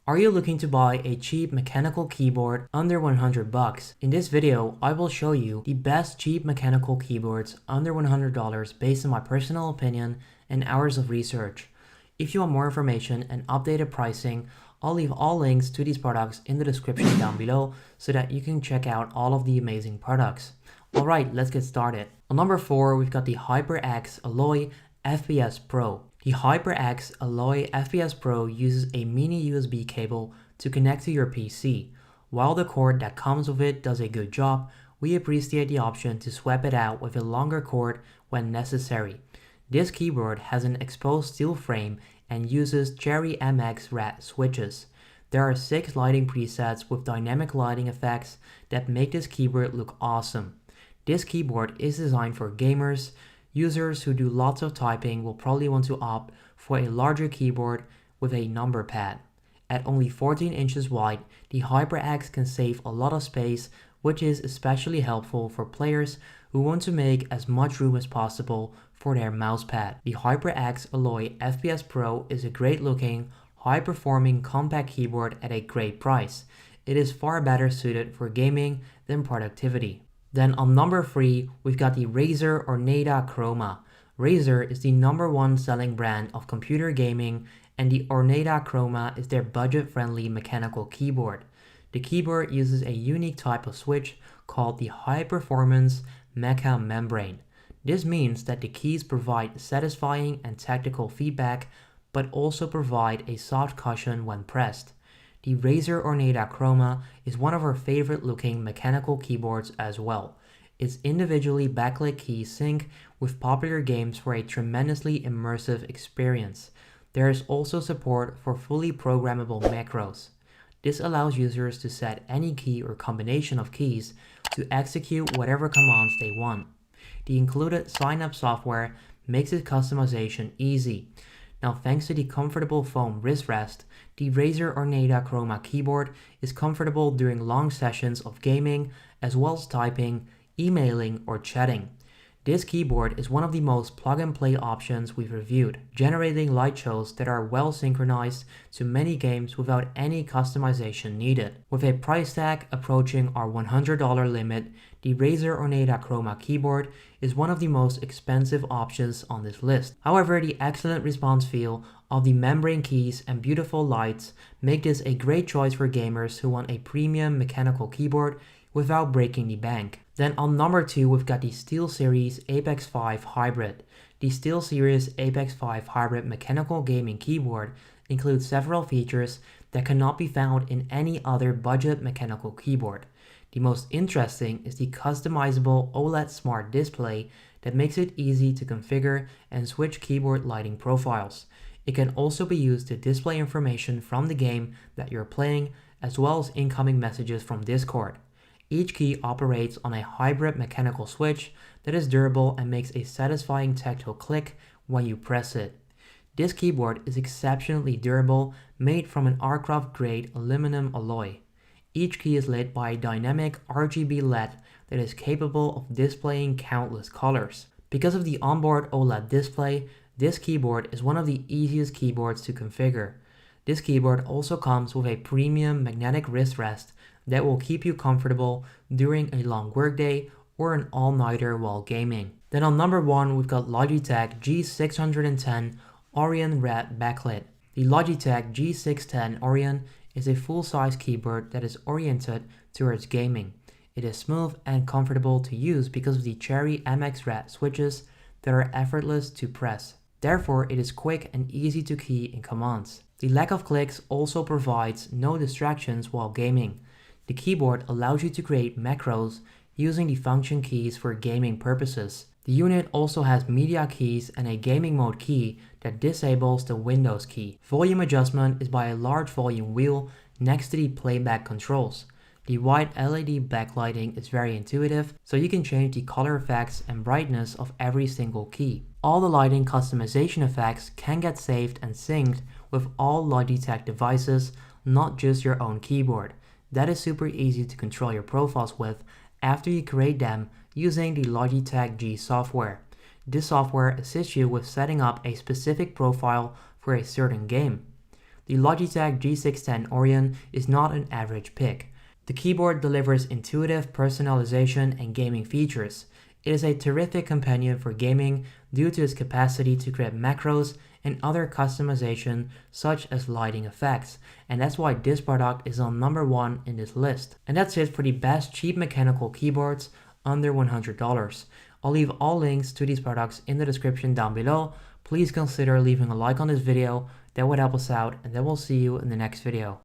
Are you looking to buy a cheap mechanical keyboard under 100 bucks? In this video, I will show you the best cheap mechanical keyboards under $100 based on my personal opinion and hours of research. If you want more information and updated pricing, I'll leave all links to these products in the description down below so that you can check out all of the amazing products. Alright, let's get started. On number 4, we've got the HyperX Alloy FPS Pro. The HyperX Alloy FPS Pro uses a mini USB cable to connect to your PC. While the cord that comes with it does a good job, we appreciate the option to swap it out with a longer cord when necessary. This keyboard has an exposed steel frame and uses Cherry MX red switches. There are 6 lighting presets with dynamic lighting effects that make this keyboard look awesome. This keyboard is designed for gamers. Users who do lots of typing will probably want to opt for a larger keyboard with a number pad. At only 14 inches wide, the HyperX can save a lot of space, which is especially helpful for players who want to make as much room as possible for their mousepad. The HyperX Alloy FPS Pro is a great looking, high-performing compact keyboard at a great price. It is far better suited for gaming than productivity. Then on number 3, we've got the Razer Ornata Chroma. Razer is the #1 selling brand of computer gaming, and the Ornata Chroma is their budget-friendly mechanical keyboard. The keyboard uses a unique type of switch called the High Performance Mecha Membrane. This means that the keys provide satisfying and tactical feedback, but also provide a soft cushion when pressed. The Razer Ornata Chroma is one of our favorite looking mechanical keyboards as well. Its individually backlit keys sync with popular games for a tremendously immersive experience. There is also support for fully programmable macros. This allows users to set any key or combination of keys to execute whatever commands they want. The included sign-up software makes its customization easy. Now, thanks to the comfortable foam wrist rest, the Razer Ornata Chroma keyboard is comfortable during long sessions of gaming, as well as typing, emailing, or chatting. This keyboard is one of the most plug-and-play options we've reviewed, generating light shows that are well synchronized to many games without any customization needed. With a price tag approaching our $100 limit, the Razer Ornata Chroma keyboard is one of the most expensive options on this list. However, the excellent response feel of the membrane keys and beautiful lights make this a great choice for gamers who want a premium mechanical keyboard without breaking the bank. Then on number 2, we've got the SteelSeries Apex 5 Hybrid. The SteelSeries Apex 5 Hybrid mechanical gaming keyboard includes several features that cannot be found in any other budget mechanical keyboard. The most interesting is the customizable OLED smart display that makes it easy to configure and switch keyboard lighting profiles. It can also be used to display information from the game that you're playing, as well as incoming messages from Discord. Each key operates on a hybrid mechanical switch that is durable and makes a satisfying tactile click when you press it. This keyboard is exceptionally durable, made from an aircraft-grade aluminum alloy. Each key is lit by a dynamic RGB LED that is capable of displaying countless colors. Because of the onboard OLED display, this keyboard is one of the easiest keyboards to configure. This keyboard also comes with a premium magnetic wrist rest that will keep you comfortable during a long workday or an all-nighter while gaming. Then on number 1, we've got Logitech G610 Orion Red Backlit. The Logitech G610 Orion is a full-size keyboard that is oriented towards gaming. It is smooth and comfortable to use because of the Cherry MX red switches that are effortless to press. Therefore, it is quick and easy to key in commands. The lack of clicks also provides no distractions while gaming. The keyboard allows you to create macros using the function keys for gaming purposes. The unit also has media keys and a gaming mode key that disables the Windows key. Volume adjustment is by a large volume wheel next to the playback controls. The white LED backlighting is very intuitive, so you can change the color effects and brightness of every single key. All the lighting customization effects can get saved and synced with all Logitech devices, not just your own keyboard. That is super easy to control your profiles with after you create them using the Logitech G software. This software assists you with setting up a specific profile for a certain game. the Logitech G610 Orion is not an average pick. The keyboard delivers intuitive personalization and gaming features. It is a terrific companion for gaming due to its capacity to create macros and other customization such as lighting effects, and that's why this product is on number 1 in this list. And that's it for the best cheap mechanical keyboards under $100. I'll leave all links to these products in the description down below. Please consider leaving a like on this video, that would help us out, and then we'll see you in the next video.